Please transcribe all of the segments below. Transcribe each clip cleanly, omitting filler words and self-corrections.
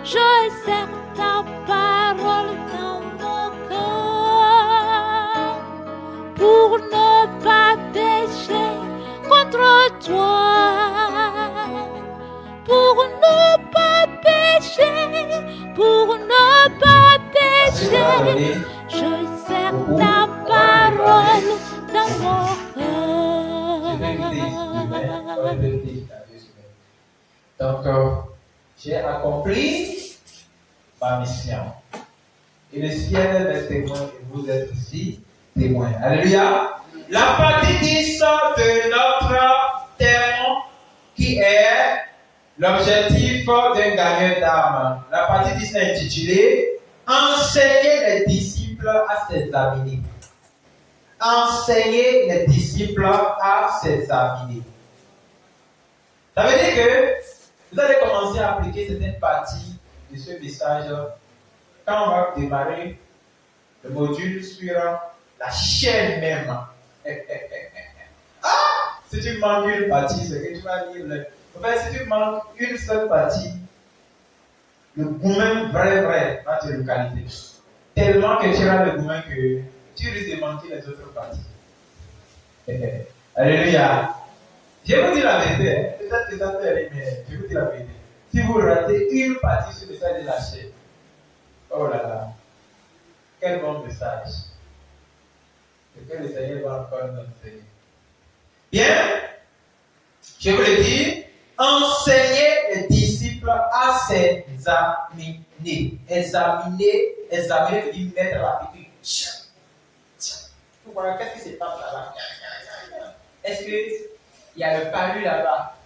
Je sers ta parole dans mon cœur pour ne pas pécher contre toi. Pour ne pas pécher, pour ne pas pécher, je sers ta parole dans mon cœur. Donc, j'ai accompli ma mission. Et le ciel est témoin et vous êtes aussi témoin. Alléluia. La partie 10 de notre thème qui est l'objectif d'un gagneur d'âme. La partie 10 est intitulée Enseigner les disciples à s'examiner. Enseigner les disciples à s'examiner. Ça veut dire que vous allez commencer à appliquer certaines parties de ce message quand on va démarrer le module sur la chair même. Ah! Si tu manques une partie, c'est que tu vas lire. En fait, si tu manques une seule partie, le gourmet vrai va te localiser. Tellement que tu auras le gourmet que tu risques de manquer les autres parties. Alléluia. Je vous dis la vérité, peut-être que ça peut aller, mais je vous dis la vérité. Si vous ratez une partie sur le message de la chair, oh là là, quel bon message. Et que le Seigneur va encore nous enseigner. Bien, je vous le dis, enseigner les disciples à s'examiner. Examiner veut dire mettre la piqûre. Vous voyez, qu'est-ce qui se passe là-bas? Est-ce qu'il y a le palu là-bas?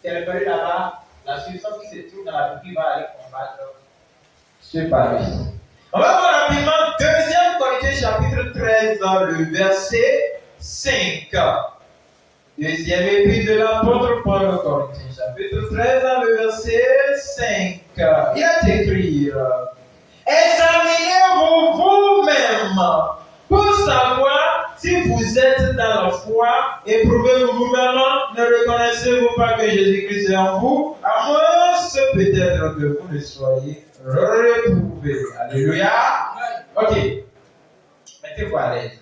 C'est le palu là-bas, la substance qui se trouve dans la piqûre va aller combattre ce palu. On va voir rapidement 2 Corinthiens chapitre 13, le verset 5. Deuxième épître de l'apôtre Paul aux Corinthiens, chapitre 13, le verset 5. Il est écrit examinez-vous vous-même pour savoir si vous êtes dans la foi, éprouvez-vous vous-même, ne reconnaissez-vous pas que Jésus-Christ est en vous, à moins peut-être que vous ne soyez reprouvés. Alléluia. Ok. Mettez-vous à l'aise.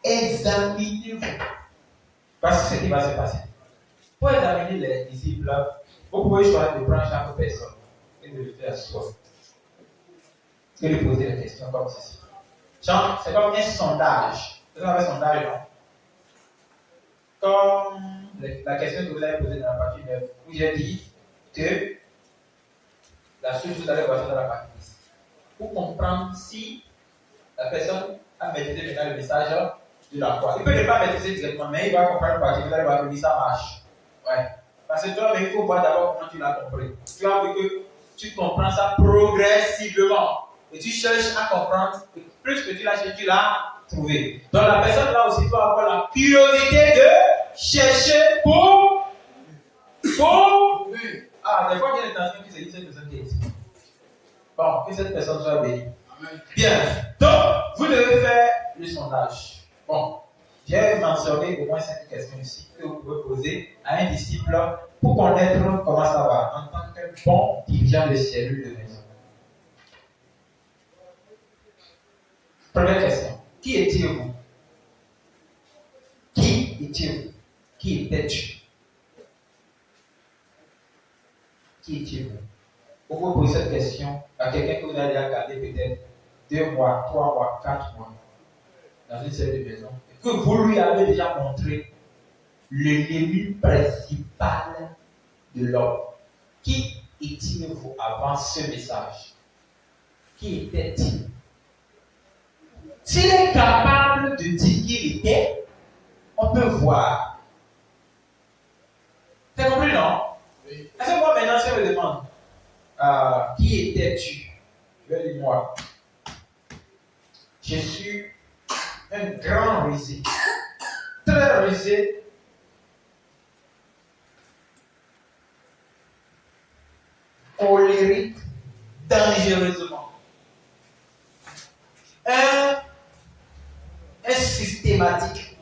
Examinez-vous. Voici ce qui va se passer. Pour examiner les disciples, vous pouvez choisir de prendre chaque personne et de le faire soi. Et de poser des questions comme ceci. C'est comme un sondage. Vous avez un sondage, non? Comme la question que vous avez posée dans la partie 9, où j'ai dit que la chose que vous allez voir dans la partie 10. Pour comprendre si la personne a maîtrisé maintenant le message de la foi. Il peut ne pas maîtriser directement, mais il va comprendre parce que vous allez voir que ça marche. Ouais. Parce que toi, il faut voir d'abord comment tu l'as compris. Tu as vu que tu comprends ça progressivement. Et tu cherches à comprendre. Et plus que tu l'as cherché, tu l'as trouvé. Donc la personne là aussi doit avoir la priorité de chercher pour. Ah, des fois, il y a une intention qui se dit cette personne qui est ici. Bon, que cette personne soit bénie. Bien. Donc, vous devez faire le sondage. Bon, j'ai mentionné au moins 5 questions ici que vous pouvez poser à un disciple pour connaître comment ça va en tant que bon dirigeant de cellule de maison. Première question. Qui étiez-vous? Qui étiez-vous? Qui étais-tu? Qui étiez-vous? Vous pouvez poser cette question à quelqu'un que vous avez déjà gardé peut-être 2 mois, 3 mois, 4 mois dans une cellule de maison. Que vous lui avez déjà montré l'ennemi principal de l'homme. Qui étiez-vous avant ce message? Qui était-il? S'il est capable de dire qui il était, on peut voir. C'est compris, non? Oui. Est-ce que moi maintenant, si je me demande qui étais-tu? Je vais dire moi. Je suis un grand rusé, très rusé, colérique, dangereusement. Un systématique.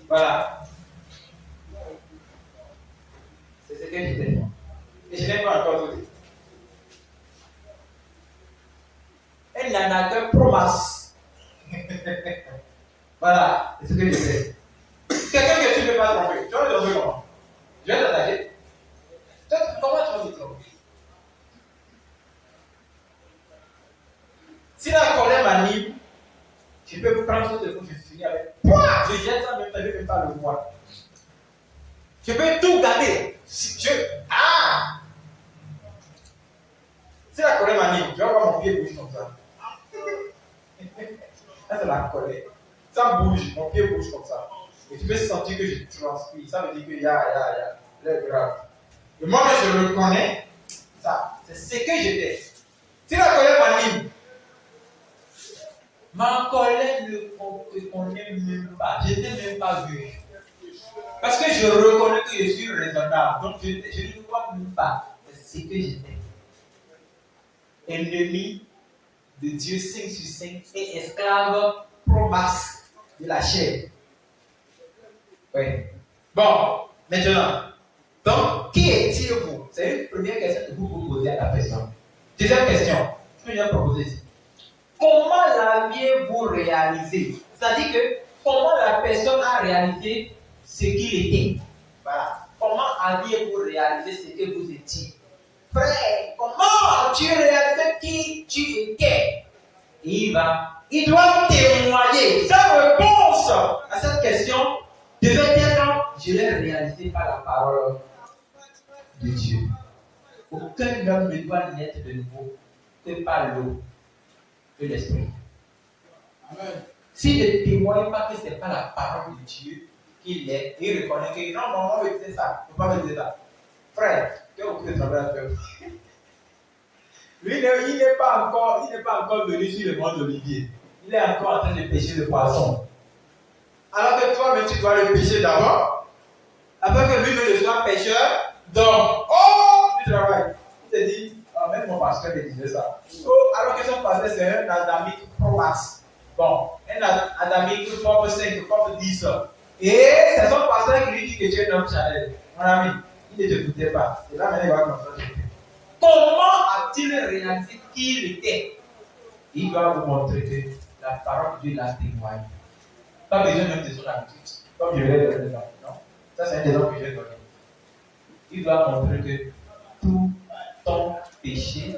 Voilà. C'est ce que j'étais. Et je n'ai pas encore tout dit. il n'en a qu'un promas. Voilà, c'est ce que je fais. Quelqu'un que tu ne peux pas tromper, tu vas le tromper comment? Je vais t'attaquer. Comment tu vas me tromper? Si la colère m'anime, je peux prendre ce téléphone, je finis avec. Pouah, je jette ça, même pas, je ne peux pas le voir. Je peux tout garder. Si la colère m'anime, tu vas voir mon pied bouge comme ça. Ça, c'est la colère. Ça bouge, mon pied bouge comme ça. Et tu peux sentir que je transpire. Ça veut dire qu'il y a l'air grave. Et moi, que je reconnais, ça, c'est ce que j'étais. Si la colère m'anime, ma colère ne connaît même pas. Je n'ai même pas vu. Parce que je reconnais que je suis raisonnable. Donc, je ne vois même pas. C'est ce que j'étais. Ennemi de Dieu 5 sur 5 et esclave pro-max de la chair. Oui. Bon, maintenant. Donc, qui est-il vous? C'est une première question que vous pouvez poser à la personne. Deuxième question, je peux bien proposer ici. Comment l'aviez-vous réalisé? C'est-à-dire que comment la personne a réalisé ce qu'il était. Voilà. Comment aviez-vous réalisé ce que vous étiez? Frère, comment tu réalisais qui tu étais? Il doit témoigner. Sa réponse à cette question devait être: je l'ai réalisé par la parole de Dieu. Aucun homme ne doit naître de nouveau que par l'eau, que l'esprit. Amen. S'il ne témoigne pas que ce n'est pas la parole de Dieu qu'il est, il reconnaît que non, maman me disait ça, ne pas me dire ça. Frère, que vous pouvez travailler à faire? Lui, il n'est pas encore venu sur le mont d'Olivier. Il est encore en train de pêcher le poisson. Alors que toi, tu dois le pêcher d'abord. Après que lui ne soit pêcheur, donc, tu travailles. Il te dit, même mon pasteur me disait ça. Alors que son pasteur, c'est un adamique pro-max. Bon, un adamique propre 5, propre 10. Et c'est son pasteur qui lui dit que tu es un homme charnel. Mon ami, il ne t'écoutait pas. Et là, maintenant, il va commencer. Comment a-t-il réalisé qui il était? Il doit vous montrer que la parole de Dieu l'a témoigné. Pas besoin même de son habitude. Comme je l'ai donné là. Non. Ça, c'est un des noms que j'ai donné. Il doit montrer que tout ton péché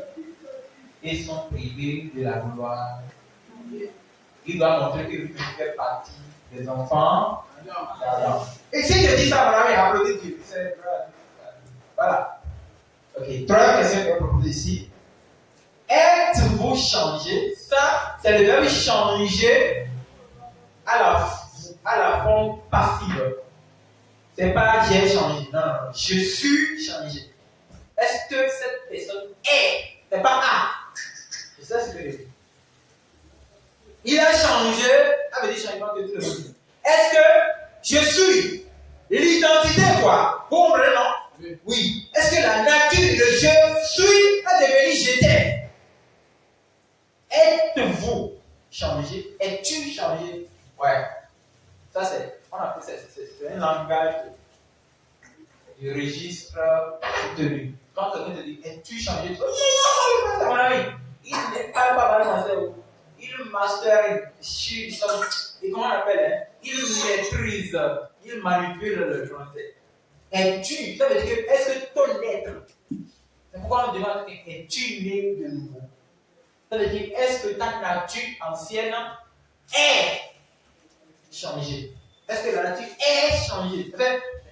et sont privés de la gloire. Il doit montrer que lui fait partie des enfants d'Adam. Et si je dis ça, mon ami, applaudis Dieu. Voilà. Ok, troisième question que je vais proposer ici. Êtes-vous changé? Ça, c'est le verbe changer à la forme passive. C'est pas j'ai changé. Non, je suis changé. Est-ce que cette personne est? C'est pas A. C'est ça ce que je dis. Il a changé, ça veut dire changement que tout le monde dit. Est-ce que je suis? L'identité quoi? Vous comprenez, non? Oui. Est-ce que la nature de je suis a devenu j'étais? Êtes-vous changé? Es-tu changé? Ouais. Ça c'est, on appelle ça, c'est un langage de registre soutenu. Quand quelqu'un te dit, es-tu changé? Tu dis, non, mon ami, il ne parle pas mal français. Il master, et comment on appelle, il maîtrise, il manipule le français. Es-tu? Ça veut dire que, est-ce que ton être, c'est pourquoi on demande, es-tu né de nouveau? Ça veut dire, est-ce que ta nature ancienne est changée? Est-ce que la nature est changée?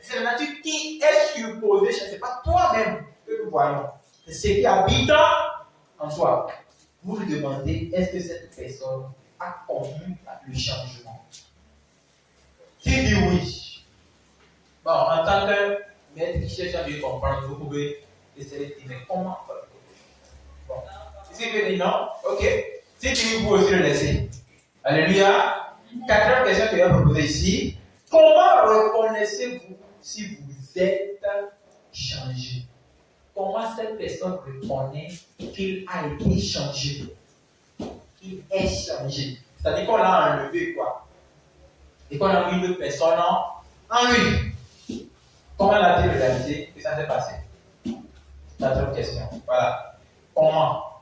C'est la nature qui est supposée changer. Ce n'est pas toi-même que nous voyons. C'est ce qui habite en toi. Vous lui demandez, est-ce que cette personne a connu le changement? S'il dit oui, bon, en tant que maître qui cherche à mieux comprendre, vous pouvez essayer de dire, mais comment? Bon. Si vous dites non, ok. Si tu veux, vous aussi le laisser. Alléluia. Quatrième question que je vais proposer ici. Comment reconnaissez-vous si vous êtes changé? Comment cette personne reconnaît qu'il a été changé? Qu'il est changé. C'est-à-dire qu'on l'a enlevé quoi? Et qu'on a mis une personne en lui. Comment l'a-t-il réalisé que ça s'est passé? Quatrième question. Voilà. Comment?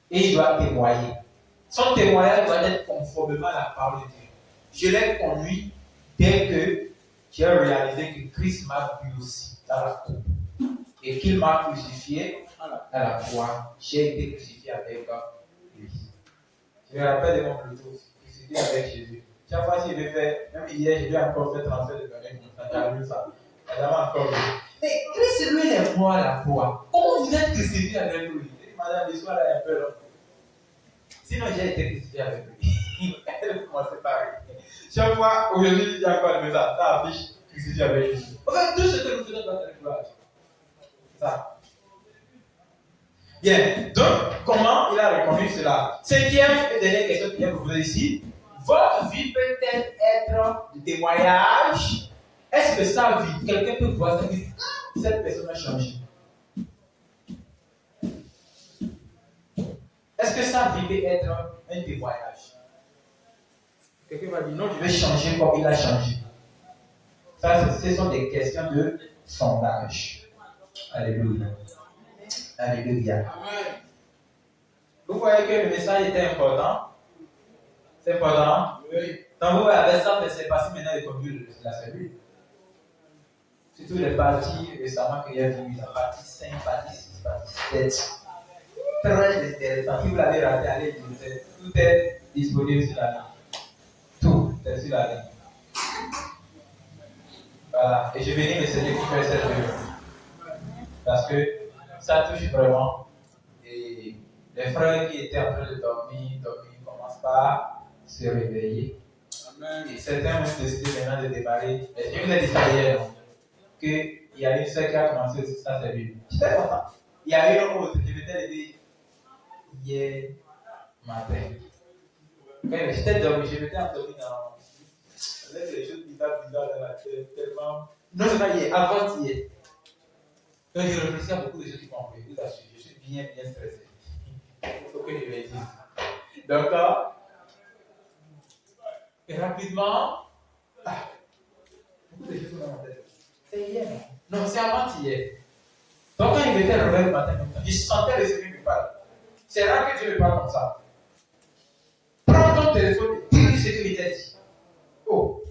Et il doit témoigner. Son témoignage doit être conformément à la parole de Dieu. Je l'ai conduit dès que j'ai réalisé que Christ m'a bu aussi dans la croix et qu'il m'a crucifié à la croix. J'ai été crucifié avec lui. Je me rappelle de mon Bluetooth, crucifié avec Jésus. Chaque fois qu'il veut faire, même hier, je vais encore faire transfert de données. J'ai vu ça. Encore vu. Mais Christ, lui, il est mort à la croix. Comment vous êtes crucifié avec lui? Madame, l'histoire là est un peu longue. Sinon, j'ai été crucifié avec lui. Moi, c'est pareil. Chaque fois, aujourd'hui, je dis encore de ça. Ça affiche crucifié avec Jésus. En fait, tout ce que nous faisons doit être gloire. Ça. Bien. Donc, comment il a reconnu cela? Cinquième et dernière question que je vais vous poser ici. Votre vie peut-elle être de témoignage? Est-ce que sa vie, quelqu'un peut voir sa vie? Cette personne a changé. Est-ce que sa vie peut être un témoignage? Quelqu'un va dire non, je vais changer comme il a changé. Ça, ce sont des questions de sondage. Alléluia. Alléluia. Vous voyez que le message était important. C'est important. Oui. Quand vous avez ça, c'est passé maintenant de conduire la cellule. Surtout les parties récemment qu'il y a eu, la partie 5, partie 6, partie 7. Très intéressant. Si vous l'avez raté, allez lire. Tout est disponible sur la ligne. Tout est sur la ligne. Voilà. Et je bénis le Seigneur qui fait cette réunion. Parce que ça touche vraiment. Et les frères qui étaient en train de dormir commencent pas à se réveiller. Amen. Et certains ont décidé maintenant de démarrer. Je vous ai dit ça hier, qu'il y a une sœur qui a commencé aussi ça servir. J'étais content. Il y a eu un autre, je m'étais dit hier matin. Quand j'étais dormi, je m'étais endormi dans. Avec des choses bizarres dans la tête, tellement. Non, c'est pas hier, avant-hier. Donc je réfléchis à beaucoup de choses qui m'ont pris. Vous assurez, je suis bien stressé. Il faut que je le dise. Donc, et rapidement, beaucoup de choses sont dans ma tête. C'est hier, non? Non, c'est avant-hier. Donc quand il m'était réveillé le matin, je sentais le Seigneur me parler. C'est rare que Dieu me parle comme ça. Prends ton téléphone et dis-lui ce qu'il t'a dit. Oh,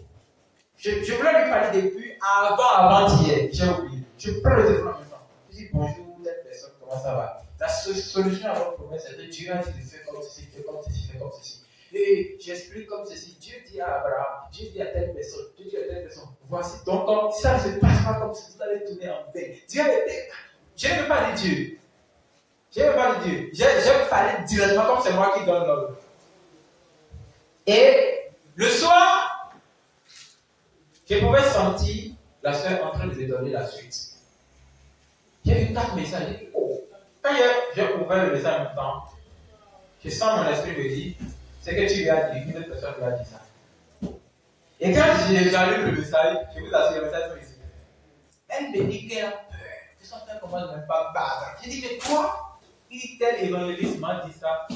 je voulais lui parler depuis avant-hier. J'ai oublié. Je prends le téléphone en même temps. Je dis bonjour, telle personne, comment ça va? La solution à votre problème, c'est que Dieu a dit de faire comme ceci, fais comme ceci, fais comme ceci. Et j'explique comme ceci. Dieu dit à Abraham, Dieu dit à telle personne, Dieu dit à telle personne. Voici donc, si ça ne se passe pas comme si vous allez tourner en vain. Dieu a été. Je ne veux pas dire Dieu. Je ne veux pas dire Dieu. Je veux parler directement comme c'est moi qui donne l'ordre. Et le soir, je pouvais sentir la soeur en train de me donner la suite. J'ai vu 4 messages. J'ai dit, oh. Quand j'ai ouvert le message en même temps, je sens mon esprit me dire, c'est que tu lui as dit, une autre personne lui a dit ça. Et quand j'ai lu le message, je vous assure, le message sont ici. Elle me dit qu'elle a peur. Je sens qu'elle commence même pas à battre. J'ai dit, mais quoi? Il dit, tel évangéliste m'a dit ça.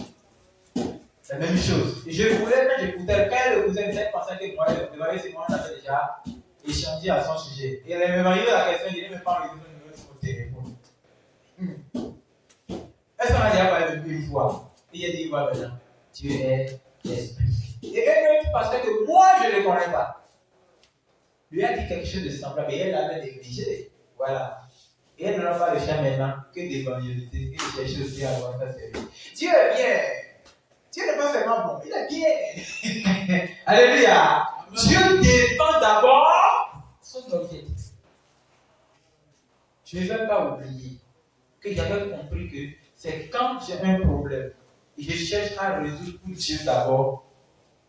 C'est la même chose. Et je voulais, quand j'écoutais, quand elle écoutait, peut-être pensait que moi, c'est moi, on avait déjà échangé à son sujet. Et elle m'a envoyé la question, je n'ai même pas enregistré le numéro de mon téléphone. Est-ce qu'on a déjà parlé de une fois? Et il a dit, voilà, maintenant, Dieu est l'esprit. Et elle pensait que moi, je ne le connais pas. Lui a dit quelque chose de semblable, et elle l'avait négligé. Voilà. Et elle n'aura pas le choix maintenant que d'évangéliser, que de chercher aussi à avoir sa série. Dieu est bien. Dieu n'est pas seulement bon, il est bien. Alléluia. Dieu défend d'abord son objectif. Je ne vais pas oublier que j'avais compris que c'est quand j'ai un problème et je cherche à résoudre pour Dieu d'abord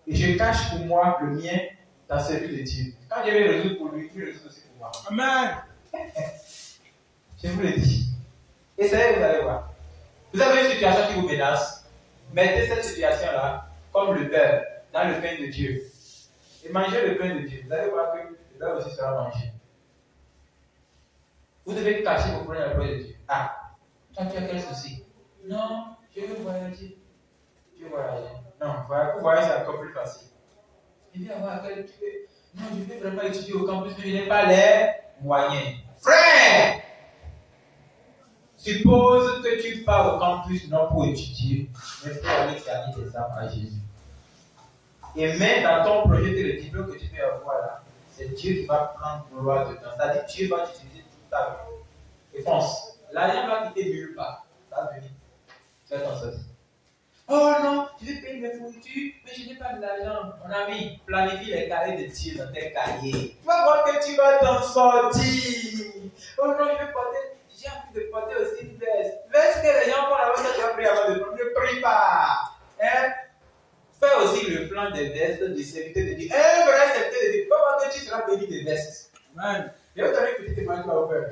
et je cache pour moi le mien dans celui de Dieu. Quand je vais résoudre pour lui, il résout aussi pour moi. Amen. Je vous le dis. Essayez, vous allez voir. Vous avez une situation qui vous menace. Mettez cette situation-là comme le beurre dans le pain de Dieu. Et mangez le pain de Dieu. Vous allez voir que le beurre aussi sera mangé. Vous devez cacher vos problèmes à la gloire de Dieu. Ah, toi tu as quel souci? Non, je veux voyager. Je veux voyager. Non, pour voyager c'est encore plus facile. Je veux avoir quel tu veux. Non, je veux vraiment étudier au campus, mais je n'ai pas les moyens. Frère! Suppose que tu pars au campus non pour étudier, mais pour aller gagner des âmes à Jésus. Et même dans ton projet, le diplôme que tu peux avoir là, c'est Dieu qui va prendre gloire dedans. C'est-à-dire que Dieu va t'utiliser toute ta vie. Et pense, l'argent va quitter nulle part. Ça va venir. Tu vas t'en sortir. Oh non, je vais payer mes fournitures, mais je n'ai pas de l'argent. Mon ami, planifie les carrés de tir dans tes cahiers. Tu vas voir que tu vas t'en sortir. Oh non, j'ai envie de porter aussi une veste. Veste que les gens font là-bas, ça tu vas prier avant de prendre. Ne prie pas. Hein? Fais aussi le plan des vestes du serviteur de Dieu. Un vrai serviteur de Dieu. Tu vas voir que tu seras béni de vestes. Man, je vais te donner une petite témoignage là au faire.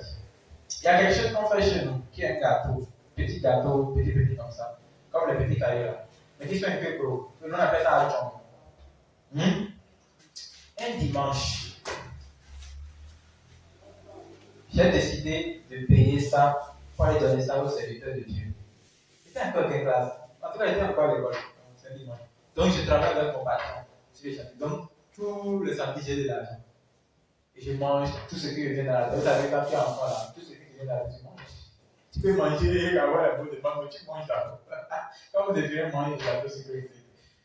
Il y a quelque chose qu'on fait chez nous, qui est un gâteau. Petit, comme ça. Comme les petits cailloux là. Mais qui sont un peu gros. Nous on appelle ça un chong. Un dimanche, j'ai décidé de payer ça pour aller donner ça au serviteur de Dieu. C'était encore quelle classe? En tout cas, j'étais encore à l'école. C'est un dimanche. Donc, je travaille avec mon patron. Donc, tout le samedi, j'ai de l'argent. Et je mange tout ce qui vient dans la tête. Vous savez, quand tu es enfant là, tout ce qui vient dans la tête, tu manges. Tu peux manger et avoir la boule de mangue, tu manges d'abord. Quand vous devez manger de la boule sécurité.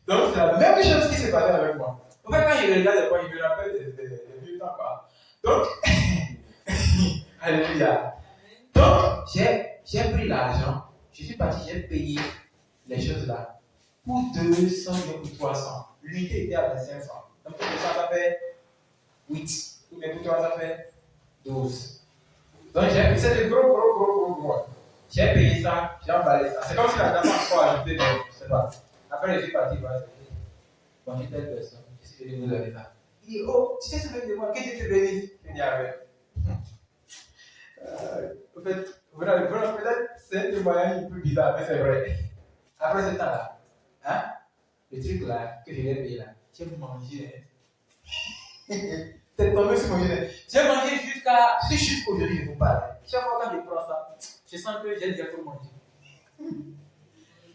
Donc, c'est la même chose qui s'est passée avec moi. En fait, quand je regarde les points, je me rappelle des vieux temps. Quoi. Donc, alléluia. Donc, j'ai pris l'argent, je suis parti, j'ai payé les choses là. Pour 200 et pour 300. L'unité était à 25 francs. Donc, pour 200, ça fait 8. Ou bien pour 300, ça fait 12. Donc, j'ai pris, c'est de gros. J'ai payé ça, j'ai emballé ça. C'est comme si la dame a encore ajouté, mais je sais pas. Après, je suis parti voir cette fille. Bon, j'ai telle personne, je suis venu vous donner ça. Il dit, oh, tu t'es souvenu de moi, que Dieu te bénisse. Je dis, ah ouais. En fait, peut-être c'est un témoignage un peu bizarre, mais c'est vrai. Après ce temps-là, hein, le truc là, que je l'ai payé là, j'ai mangé. C'est tombé sur mon genou. J'ai mangé jusqu'aujourd'hui, je vous parle. Chaque fois quand je prends ça, je sens que j'ai déjà tout mangé.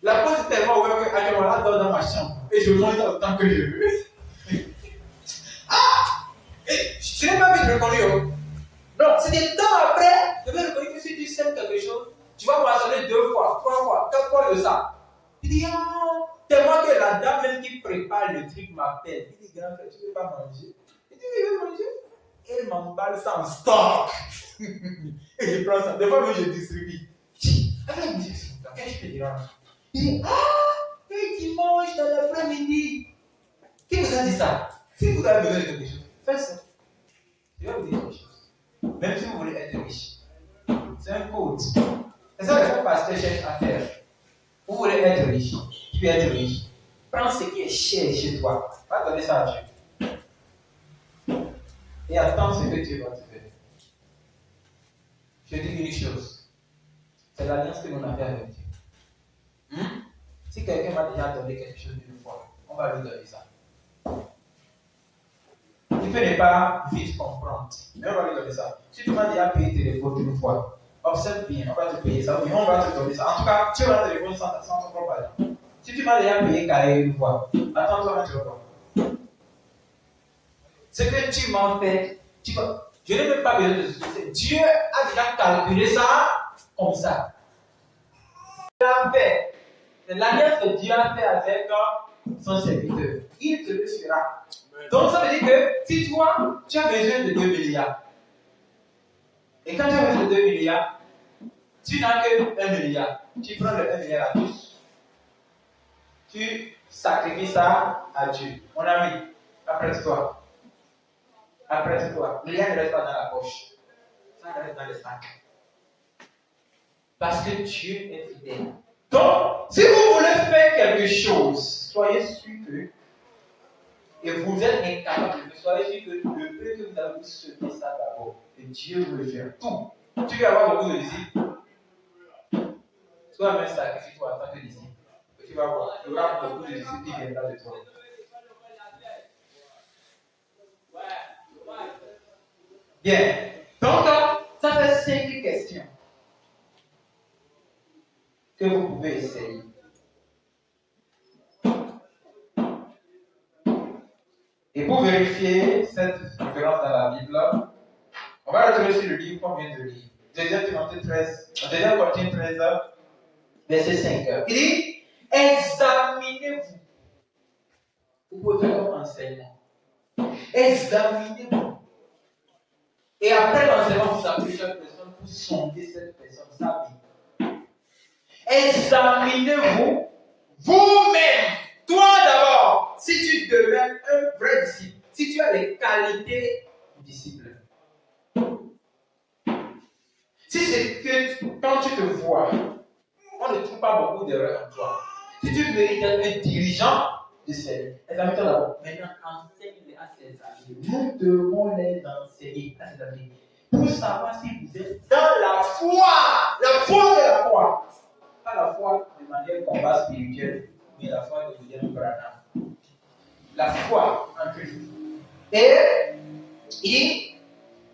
La porte est tellement ouverte qu'à ce moment-là, je dors dans ma chambre et je mange autant que je veux. Ah! Et je n'ai pas vu de reconnu. Non, c'est des temps après, je vais reconnaître que si tu sèmes quelque chose, tu vas moissonner 2 fois, 3 fois, 4 fois de ça. Il dit, ah, tellement que la dame même qui prépare le truc m'appelle. Il dit, grand frère, tu ne veux pas manger? Il dit, oui, je veux manger. Et elle m'emballe ça en stock. Et je prends ça. Des fois, je distribue. Avec la musique, qu'est-ce que je te dirai? Il dit, ah, et dimanche dans l'après-midi. Qui vous a dit ça? Si vous avez besoin de quelque chose, faites ça. Je vais vous dire quelque chose. Même si vous voulez être riche, c'est un code. C'est ça que le pasteur cherche à faire. Vous voulez être riche, tu veux être riche. Prends ce qui est cher chez toi. Va donner ça à Dieu. Et attends ce que Dieu va te faire. Je dis une chose. C'est l'alliance que l'on a fait avec Dieu. Si quelqu'un m'a déjà donné quelque chose une fois, on va lui donner ça. Tu peux ne pas vite comprendre, mais on va lui donner ça. Si tu m'as déjà payé téléphone une fois, observe bien, on va te payer ça, mais on va te donner ça. En tout cas, tu auras un téléphone sans ton propre argent. Si tu m'as déjà payé carré une fois, attends-toi, tu vas voir. Ce que tu m'as fait, je n'ai même pas besoin de discuter. Dieu a déjà calculé ça comme ça. Il a fait. C'est l'alliance que Dieu a fait avec son serviteur. Il te le fera. Donc ça veut dire que si toi, tu as besoin de 2 milliards, et quand tu as besoin de 2 milliards, tu n'as que 1 milliard. Tu prends le 1 milliard à tous. Tu sacrifies ça à Dieu. Mon ami, apprête-toi. Apprête-toi. Rien ne reste pas dans la poche. Ça reste dans le sac. Parce que Dieu est fidèle. Donc, si vous voulez faire quelque chose, soyez sûr que, et vous êtes incapable de le faire, soyez sûr que le peu que vous avez souhaité ça d'abord, et Dieu vous le fait. Tout. Tu veux avoir beaucoup de disciples. Toi-même sacrifie-toi en tant que disciple. Tu vas voir, il y aura beaucoup de disciples qui viendront de toi. Bien. Donc, ça fait 5 questions que vous pouvez essayer. Et pour vérifier cette différence dans la Bible, on va retrouver sur le livre qu'on vient de lire. 2 Timothée 13, 2 Corinthiens 13, verset 5. Il dit, examinez-vous. Vous pouvez faire comme enseignement. Examinez-vous. Et après l'enseignement, vous appelez chaque personne pour sonder cette personne, sa vie. Examinez-vous vous-même. Toi d'abord, si tu deviens un vrai disciple, si tu as les qualités du disciple. Si c'est que quand tu te vois, on ne trouve pas beaucoup d'erreurs en toi. Si tu mérites d'être un dirigeant de Seigneur, examine-toi d'abord. Maintenant, enseigne-les à ses amis. Nous devons les enseigner à ses amis. Pour savoir si vous êtes dans la foi. La foi de la foi. Pas la foi de manière combat spirituelle, mais la foi de William Branham. La foi en Christ. Et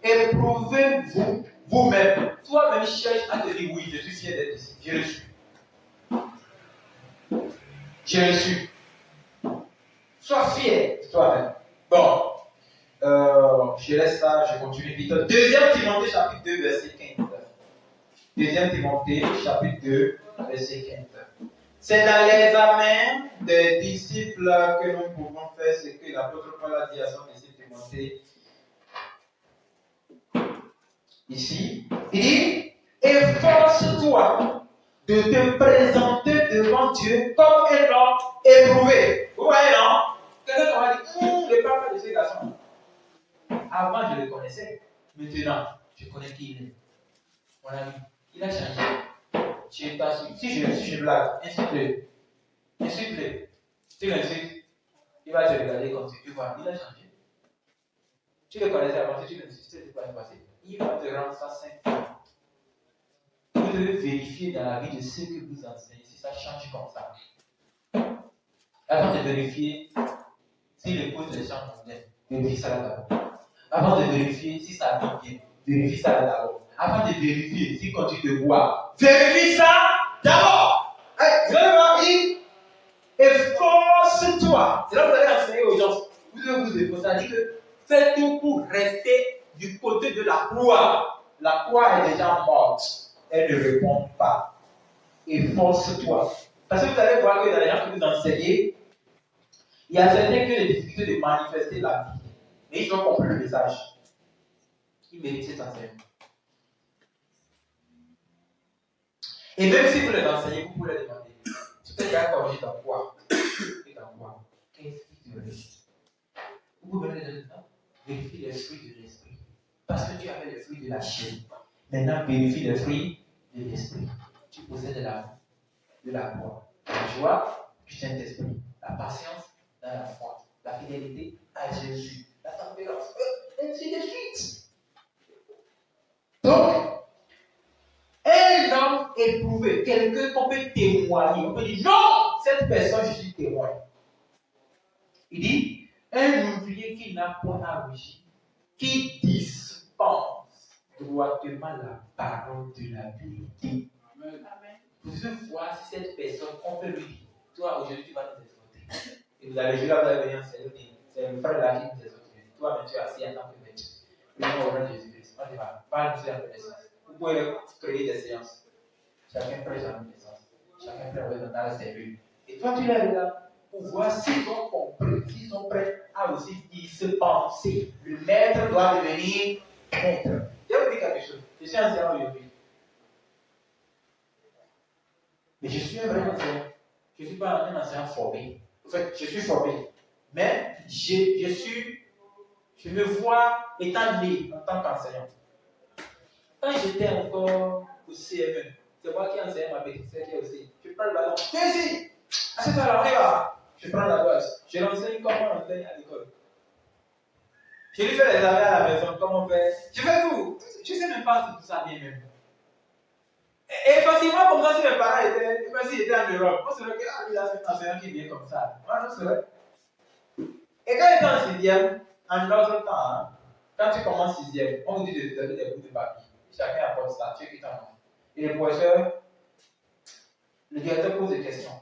éprouvez-vous vous-même. Toi-même cherche à te dire oui, je suis fier d'être ici. Je le suis. Je le suis. Sois fier de toi-même. Bon. Je laisse ça, je continue vite. 2 Timothée chapitre 2, verset 15. 2 Timothée chapitre 2, verset 15. C'est dans l'examen des disciples que nous pouvons faire ce que l'apôtre Paul a dit à son disciple Timothée. Ici, il dit, efforce-toi de te présenter devant Dieu comme un homme éprouvé. Vous voyez, non? Quelqu'un m'a dit, je ne parle pas de ce garçon. Avant, je le connaissais. Maintenant, je connais qui il est. Mon ami, il a changé. Si je blague, insulte-le. Insulte-le. Tu l'insultes, il va te regarder comme si tu vois, il a changé. Tu le connaissais avant, si tu l'insultes, ce n'est pas passé. Il va te rendre ça 5 fois. Vous devez vérifier dans la vie de ceux que vous enseignez si ça change comme ça. Avant de vérifier si les causes les changent bien, vérifie ça d'abord. Avant de vérifier si ça vit bien, vérifie ça d'abord. Avant de vérifier si quand tu te vois, vérifie ça d'abord. Vous allez voir, efforce-toi. C'est là que vous allez enseigner aux gens. Vous devez vous efforcer. Ça dit que faites tout pour rester du côté de la croix. La croix est déjà morte. Elle ne répond pas. Efforce-toi. Parce que vous allez voir que dans les gens que vous enseignez, il y a certains qui ont des difficultés de manifester la vie. Mais ils ont compris le message. Ils méritent cet enseignement. Et même si vous les enseignez, vous pouvez les demander. Tu peux faire corriger dans quoi? Et dans quoi? Qu'est-ce qui te reste? Vous pouvez venir dedans. Vérifie les fruits de l'esprit. Parce que tu avais les fruits de la chair. Maintenant, vérifie les fruits de l'esprit. Tu possèdes de la foi, la joie du Saint-Esprit, la patience dans la foi, la fidélité à Jésus, la tempérance, ainsi de suite. Donc, un homme éprouvé, quelqu'un qu'on peut témoigner, on peut dire non, cette personne, je suis témoin. Il dit, un ouvrier qui n'a point à rougir, qui dispense droitement la parole de la vérité. Amen. Vous devez voir si cette personne, on peut lui dire, toi aujourd'hui tu vas nous exhorter. Et vous allez jouer là, vous allez venir enseigner. C'est le frère là qui nous exhorte. Toi, même tu es assis en tant que maître. Venons au nom de Jésus-Christ. On y va. Parle-nous un peu de ça. Vous pouvez créer des séances. Chacun prêche en une séance. Chacun prêche dans la cellule. Et toi, tu les regardes pour voir s'ils ont compris, s'ils sont prêts à aussi se penser. Le maître doit devenir maître. Je vais vous dire quelque chose. Je suis enseignant aujourd'hui. Mais je suis un vrai enseignant. Je ne suis pas un enseignant formé. En fait, je suis formé. Mais je me vois étant né en tant qu'enseignant. Quand j'étais encore au CM1, c'est moi qui enseignais ma petite sœur qui est aussi. Je prends le ballon. Viens ici. Assieds-toi là, on y va. Je prends la base. Je l'enseigne comme on enseigne à l'école. Je lui fais les examens à la maison, comme on fait. Je fais tout. Je ne sais même pas si tout ça bien même. Et facilement, comme ça, si mes parents étaient, même s'ils étaient en Europe, on serait que, ah, lui, là, c'est un enseignant qui vient comme ça. Moi, non, c'est vrai. Et quand j'étais en 6e, en notre temps, hein, quand tu commences 6e, on vous dit de donner des bouts de papier. Chacun apporte ça, tu écris ton nom. Et le professeur, le directeur pose des questions.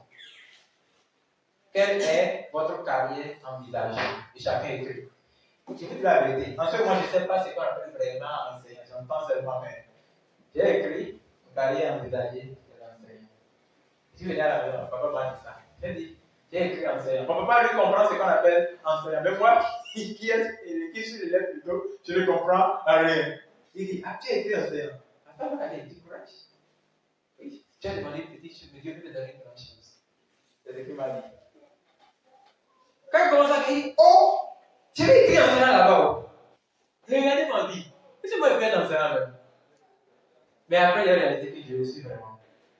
Quelle est votre carrière envisagée? Et chacun écrit. Je vous dis la vérité. En ce moment, je ne sais pas ce qu'on appelle vraiment enseigner. J'entends seulement, mais J'ai écrit, carrière envisagée de l'enseignant. Si je venais à la maison, papa m'a dit ça. J'ai écrit enseignant. Mon papa lui comprend ce qu'on appelle enseignant. Mais moi, qui suis l'élève plutôt, je ne comprends rien. Il dit, ah, tu as écrit enseignant. Ma femme m'a dit, courage. Oui, tu as demandé une petite chose, mais Dieu veut te donner une grande chose. C'est ce qu'il m'a dit. Quand il commence à dire, oh, je vais écrire enseignant là-bas. Le gars m'a dit, est-ce que moi je peux être enseignant même? Mais après, il a réalisé que je le suis vraiment.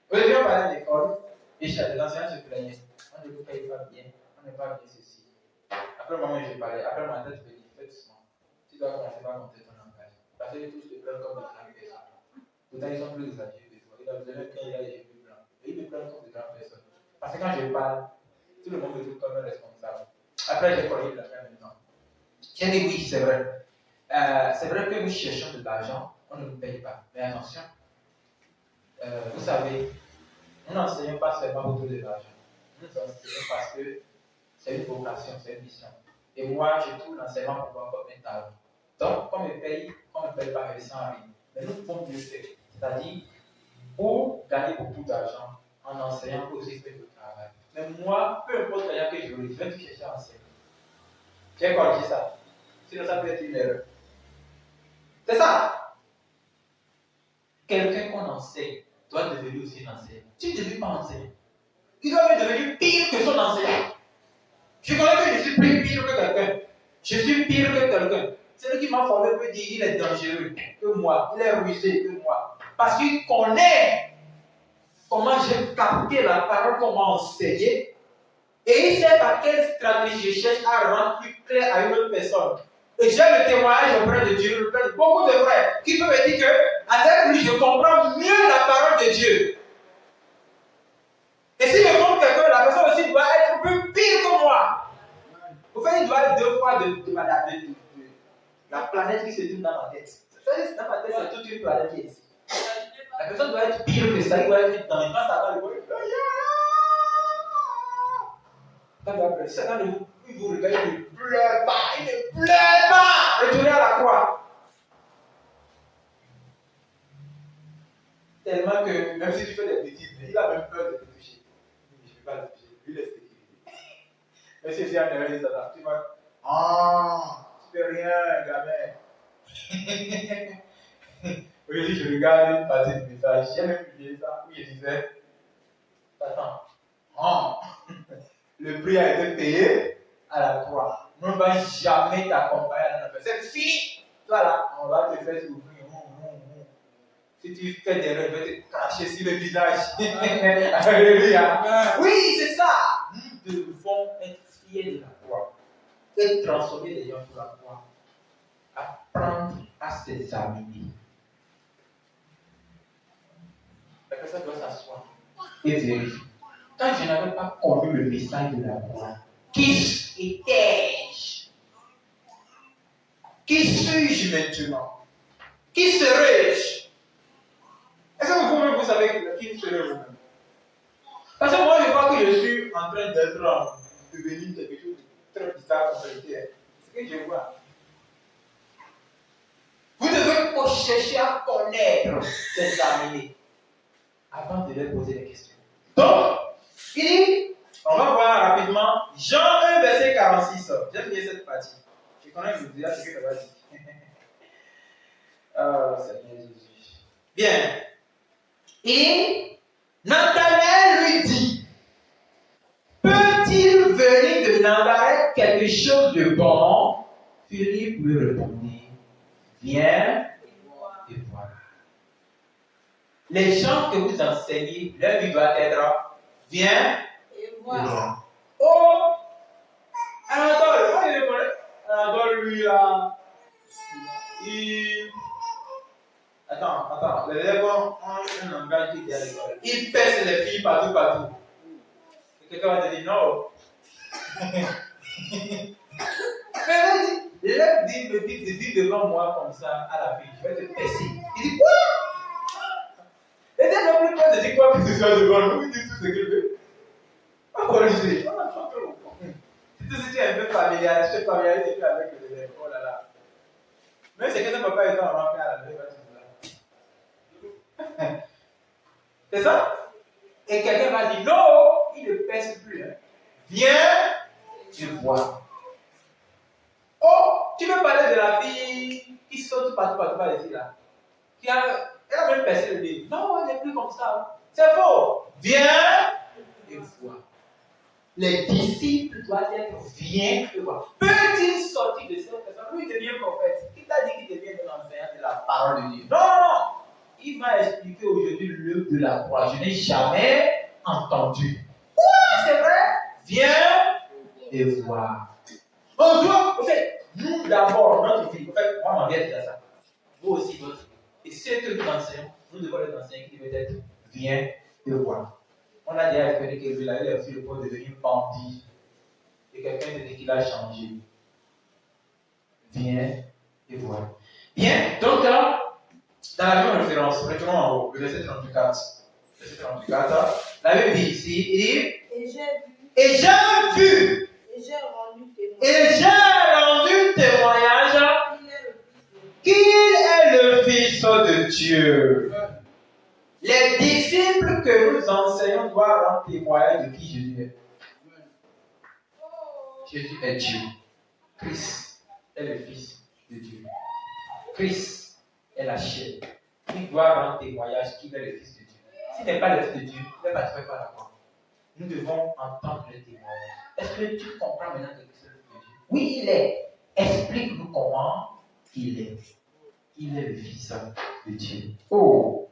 Au début, on parlait à l'école, et les enseignants se plaignaient. On ne vous paye pas bien, on n'est pas bien ceci. Après, moi, j'ai parlé. Après, ma tête me dit, fais doucement. Tu dois commencer par monter ton langage. Parce que tous te prennent comme des grandes personnes. Pourtant, ils sont plus âgés que toi. Il a besoin d'un il a les cheveux blancs. Et ils me prennent comme des grandes personnes. Parce que quand je parle, tout le monde me trouve comme un responsable. Après, j'ai corrigé la fin maintenant. J'ai dit oui, c'est vrai. C'est vrai que nous cherchons de l'argent, on ne nous paye pas. Mais attention, vous savez, nous n'enseignons pas seulement autour de l'argent. Nous enseignons parce que c'est une vocation, c'est une mission. Et moi, je trouve l'enseignement pour moi comme un talent. Donc, qu'on me paye pas, mais sans rien. Mais nous pouvons mieux faire. C'est-à-dire, pour gagner beaucoup d'argent en enseignant aussi faire le travail. Mais moi, peu importe l'argent que je veux, je vais tout chercher à enseigner. J'ai corrigé ça. Sinon, ça peut être une erreur. C'est ça. Quelqu'un qu'on enseigne doit devenir aussi un enseignant. Tu ne deviens pas enseignant. Il doit même devenir pire que son enseignant. Je connais que je suis plus pire que quelqu'un. Je suis pire que quelqu'un. Celui qui m'a formé peut dire qu'il est dangereux que moi. Il est rusé que moi. Parce qu'il connaît comment j'ai capté la parole, comment enseigner. Et il sait par quelle stratégie je cherche à rendre plus clair à une autre personne. Et j'ai le témoignage auprès de Dieu, auprès de beaucoup de frères qui peuvent me dire que avec lui, je comprends mieux la parole de Dieu. Et si je compte quelqu'un, la personne aussi doit être plus pire que moi. Vous faites, il doit être deux fois de la planète qui se tourne dans ma tête. Dans ma tête, c'est toute une planète qui est ici. La personne doit être pire que ça, il doit être dans les mains, ça va le voir. Quand il vous regarde, il ne pleure pas, retournez à la croix. Tellement que, même si tu fais des bêtises, il a même peur de te toucher. Je ne vais pas le toucher, lui laisse sécurité. Mais si c'est un erreur, il s'adapte. Tu vois, tu fais rien, gamin. Aujourd'hui, je regarde une partie du message, j'ai même publié ça, où je disais, attends, le prix a été payé à la croix. On ne va jamais t'accompagner à l'enfer. C'est fini. Toi là, on va te faire souffrir. Si tu fais des rêves, je vais te cracher sur le visage. Alléluia. Oui, c'est ça. Nous devons être fiers de la croix. Et transformer les gens sur la croix. Apprendre à s'examiner. La personne doit s'asseoir et vérifier. Quand je n'avais pas connu le message de la croix, qui étais-je? Qui suis-je maintenant? Qui serais-je? Est-ce que vous savez qui serait vous-même? Parce que moi, je crois que je suis en train d'être devenu quelque chose de très bizarre en réalité. C'est ce que je vois. Vous devez chercher à connaître, s'examiner, avant de leur poser des questions. Donc, il dit, on va voir rapidement Jean 1, verset 46. J'ai fini cette partie. Je connais, je vous dirai ce que ça va dire. Seigneur Jésus. Bien. Et Nathanaël lui dit, peut-il venir de Nazareth quelque chose de bon? Philippe lui répondit, viens et voilà. Les gens que vous enseignez, leur vie doit être, viens et voilà. Oh, Anatole, lui là, Attends, les élèves ont un langage qui est à l'école. Ils pèsent les filles partout. Et quelqu'un va te dire non. L'élève me dit devant moi comme ça à la fille, je vais te pèser. Il dit quoi? L'élève n'a plus peur de dire quoi que ce soit devant nous, il dit tout ce qu'il veut. Pas corriger. Si tu es un peu familial, tu te familiarises avec l'élève. Oh là là. Même si quelqu'un ne peut pas être en rentrée à la maison, il va te dire. C'est ça? Et quelqu'un va dire non, il ne pèse plus. Hein. Viens, tu vois. Oh, tu veux parler de la fille qui saute partout par ici là. Elle a même percé le nez. Non, elle n'est plus comme ça. C'est faux. Viens et vois. Les disciples doivent être viens et vois. Peut-il sortir de cette personne? Lui, il devient prophète. Qui t'a dit qu'il devient un enseignant de la parole de Dieu? Non, non, non. Il va expliquer aujourd'hui l'œuvre de la croix. Je n'ai jamais entendu. Ouais, c'est vrai. Viens et vois. On doit, en fait, nous d'abord, notre vie, en fait, moi, ma vie, c'est ça. Vous aussi, votre vie. Et c'est que nous enseignons, nous devons les enseigner qui devait être viens et voir. On a déjà expliqué que lui, il a fait le point de devenir bandit. Et quelqu'un te dit qu'il a changé. Viens et vois. Bien, donc là, dans la même référence, retournons en haut, le verset 34. Verset 34, la Bible dit ici, et j'ai vu. Et j'ai rendu témoignage qu'il est le Fils de Dieu. Les disciples que nous enseignons doivent rendre témoignage de qui Jésus est. Jésus est Dieu. Christ est le Fils de Dieu. Christ est la chair. Il doit rendre témoignage qu'il est le Fils de Dieu. S'il n'est pas le Fils de Dieu, il ne va pas la croix. Nous devons entendre le témoignage. Est-ce que tu comprends maintenant que Christ est le Fils de Dieu? Oui, il est. Explique-nous comment il est. Il est le Fils de Dieu. Oh,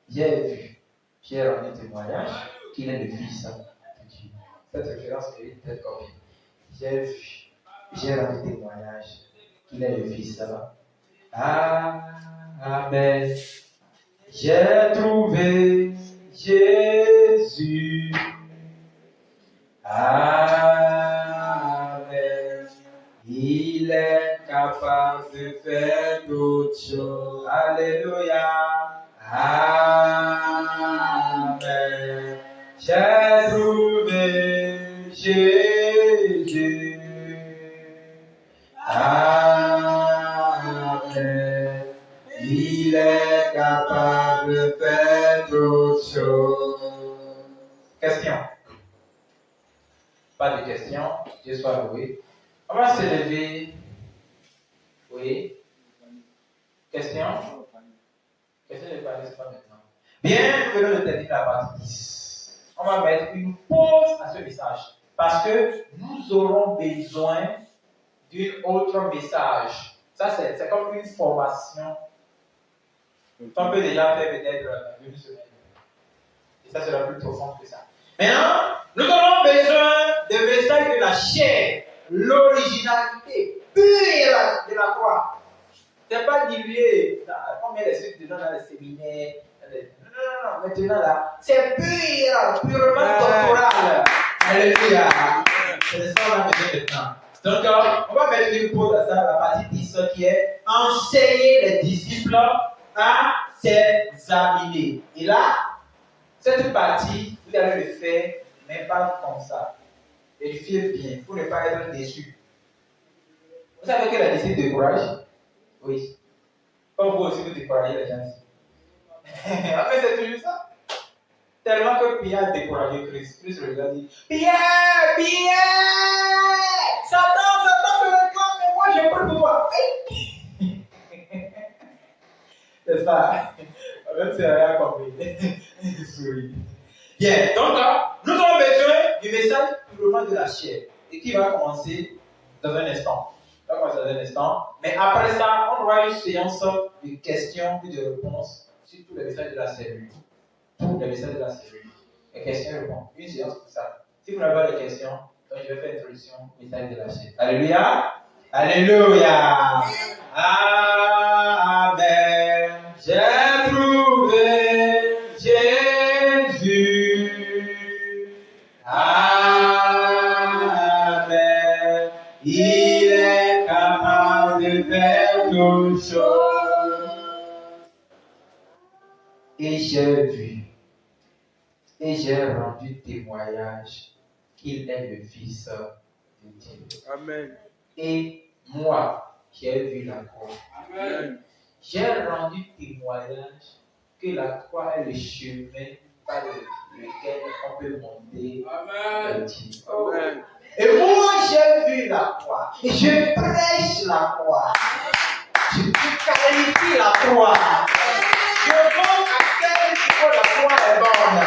j'ai vu, j'ai rendu témoignage qu'il est le Fils de Dieu. Cette référence est peut-être copiée. J'ai vu, j'ai rendu témoignage qu'il est le Fils. Amen. J'ai trouvé Jésus. Amen. Il est capable de faire d'autres choses. Alléluia. Amen. J'ai trouvé Jésus. Amen. Il est capable de faire d'autres choses. Question. Pas de questions. Dieu soit loué. On va se lever. Oui. Question? Question de parler, c'est pas maintenant. Bien, nous venons de terminer la partie 10. On va mettre une pause à ce message. Parce que nous aurons besoin d'un autre message. Ça, c'est comme une formation. On peut déjà faire peut-être une semaine. Et ça sera plus profond que ça. Maintenant, nous aurons besoin de message de la chair, l'originalité pure de la croix. Ce n'est pas dilué, comme il y a des trucs dedans dans les séminaires. Non, maintenant là, c'est pur, purement doctoral. Alléluia. C'est ça qu'on a besoin maintenant. Donc, on va mettre une pause à ça, la partie 10 qui est enseigner les disciples à s'examiner. Et là, cette partie, vous allez le faire, mais pas comme ça. Vérifiez bien, pour ne pas être déçu. Vous savez que la disciple décourage? Oui. Comme vous aussi, vous découragez les gens. Après, c'est toujours ça. Tellement que Pierre a découragé Christ. Christ regarde et dit Pierre, Satan se réclame, mais moi je prie pour toi. C'est ça. Même si elle a compris. Il sourit. Bien, donc nous avons besoin du message purement de la chair. Et qui va commencer dans un instant. Mais après ça, on aura une séance de questions et de réponses sur tous les messages de la cellule. Tous les messages de la cellule. Les questions et réponses. Une séance pour ça. Si vous n'avez pas de questions, donc je vais faire l'introduction au message de la chair. Alléluia. Alléluia. Amen. J'ai trouvé Jésus. Amen. Il est capable de faire toutes choses. Et j'ai vu, et j'ai rendu témoignage qu'il est le Fils de Dieu. Amen. Et moi, j'ai vu la croix. Amen. J'ai rendu témoignage que la croix est le chemin par lequel on peut monter le Dieu. Et moi, j'ai vu la croix. Et je prêche la croix. Je qualifie la croix. Je montre à quel niveau la croix est bonne.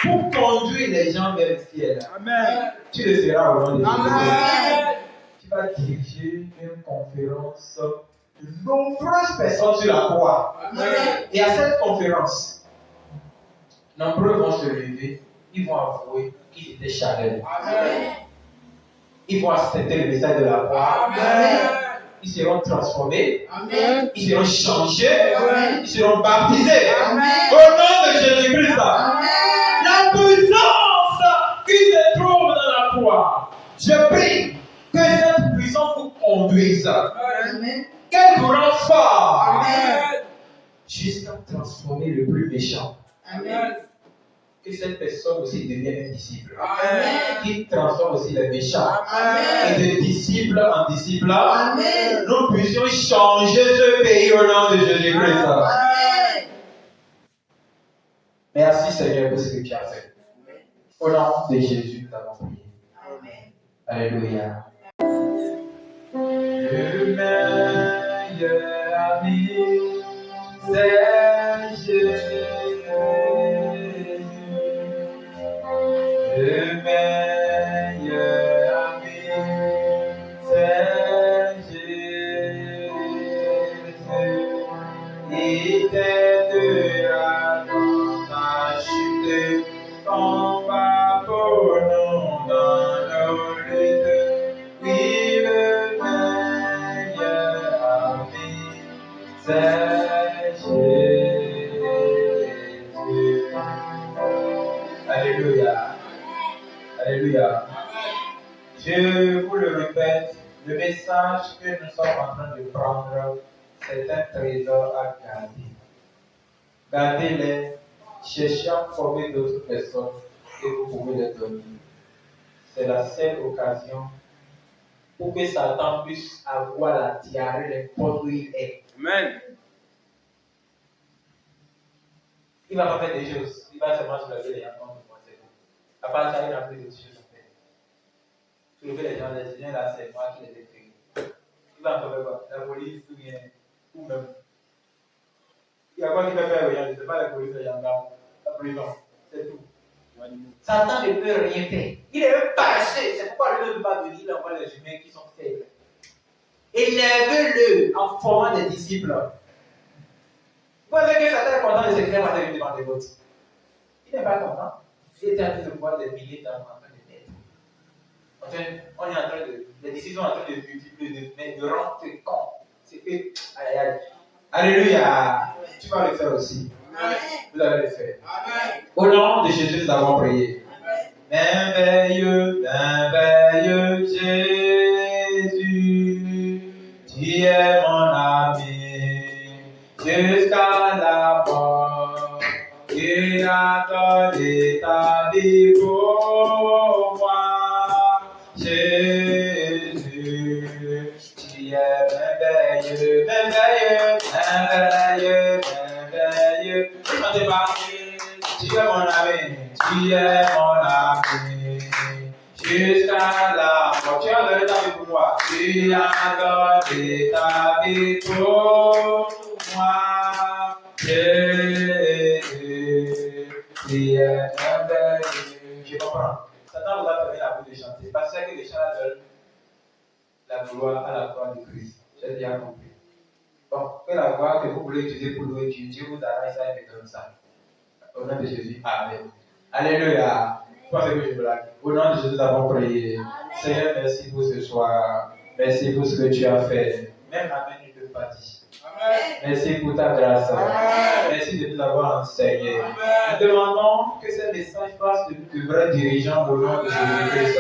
Pour conduire les gens vers le ciel. Amen. Tu le feras au nom de Jésus. Tu vas diriger une conférence de nombreuses personnes sur la croix. Amen. Et à cette conférence, nombreux vont se lever, ils vont avouer qu'ils étaient charnels. Ils vont accepter le message de la croix. Amen. Ils seront transformés. Amen. Ils seront changés. Amen. Ils seront baptisés. Amen. Au nom de Jésus-Christ. La puissance qui se trouve dans la croix. Je prie que cette puissance vous conduise. Amen. Qu'elle vous rende fort. Amen. Jusqu'à transformer le plus méchant. Amen. Que cette personne aussi devienne un disciple. Amen. Qui transforme aussi les méchants. Amen. Et de disciple en disciple, amen, nous puissions changer ce pays au nom de Jésus-Christ. Amen. Merci Seigneur pour ce que tu as fait. Au nom de Jésus, nous avons prié. Amen. Alléluia. Le meilleur ami, c'est Jésus. Le meilleur ami, c'est Jésus. Il t'aidera dans ta chute, combat pour nous dans nos luttes. Oui, le meilleur ami, c'est Jésus. Alléluia. Alléluia. Je vous le répète, le message que nous sommes en train de prendre, c'est un trésor à garder. Gardez-les, cherchez à former d'autres personnes et vous pouvez les donner. C'est la seule occasion pour que Satan puisse avoir la diarrhée n'importe où il est. Amen. Il ne va pas faire des choses, il va seulement se laver les jambes. À part ça, il a plus de choses à faire. Soulever les gens, les gens là, c'est moi qui les ai créés. Il va en faire quoi? La police ou bien, ou même. Il y a quoi qui peut faire aux gens? Ce n'est pas la police, les gens là, la prison, c'est tout. Satan ne peut rien faire. Il est même paresseux. C'est pourquoi lui ne peut pas venir, il envoie les humains qui sont faibles. Élève-le en formant des disciples. Vous pensez que Satan est content de se créer matin devant les autres? Il n'est pas content. Il était en train de voir des milliers d'enfants en train de naître. On est en train de. Les décisions sont en train de multiplier, de rendre compte. C'est que. Aïe, aïe. Alléluia. Tu vas le faire aussi. Amen. Vous allez le faire. Amen. Au nom de Jésus, nous avons prié. Merveilleux, merveilleux Jésus, tu es mon ami jusqu'à la mort. Tu as donné ta vie pour moi, Jésus. Tu es merveilleux, merveilleux, merveilleux, merveilleux. Chantez pas. Tu es mon ami, tu es mon ami. Jusqu'à la mort, tu as donné ta vie pour moi. Tu as donné ta vie pour moi, Jésus. Tu es merveilleux. Je comprends. Satan vous a permis la bouche de chanter. Parce que les chants donnent la gloire à la croix de Christ. J'ai bien compris. Bon, que la gloire que vous voulez utiliser pour louer Dieu, Dieu vous arrange ça et me donne ça. Au nom de Jésus, Amen. Alléluia. Pensez que je blague. Au nom de Jésus, nous avons prié. Amen. Seigneur, merci pour ce soir. Merci pour ce que tu as fait. Même Amen, ne peut pas dire. Amen. Merci pour ta grâce. Amen. Merci de nous avoir enseigné. Amen. Nous demandons que ce message passe de vrais dirigeants au nom de Jésus-Christ.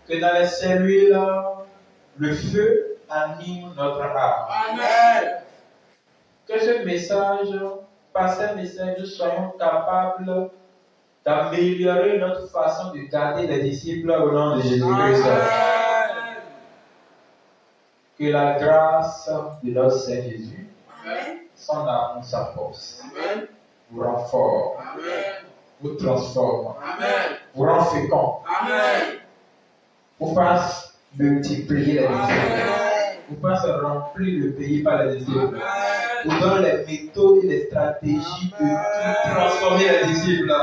Que dans les cellules, le feu anime notre âme. Amen. Que ce message, par ce message, nous soyons capables d'améliorer notre façon de garder les disciples au nom de Jésus-Christ. Que la grâce de notre Seigneur Jésus, son amour, sa force, Amen. vous rend fort, Amen. vous transforme, Amen. vous rend fécond, Amen. vous fasse multiplier les disciples, Amen. vous fasse remplir le pays par les disciples, Amen. vous donne les méthodes et les stratégies de tout transformer les disciples.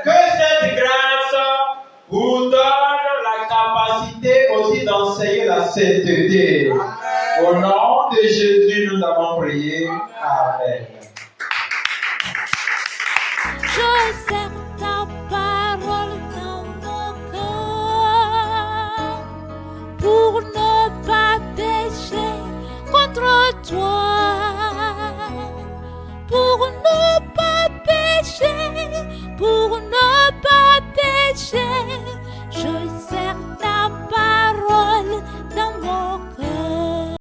Que cette grâce vous donne la capacité aussi d'enseigner la sainteté. Au nom de Jésus, nous avons prié. Amen. Je serre ta parole dans mon cœur pour ne pas pécher contre toi.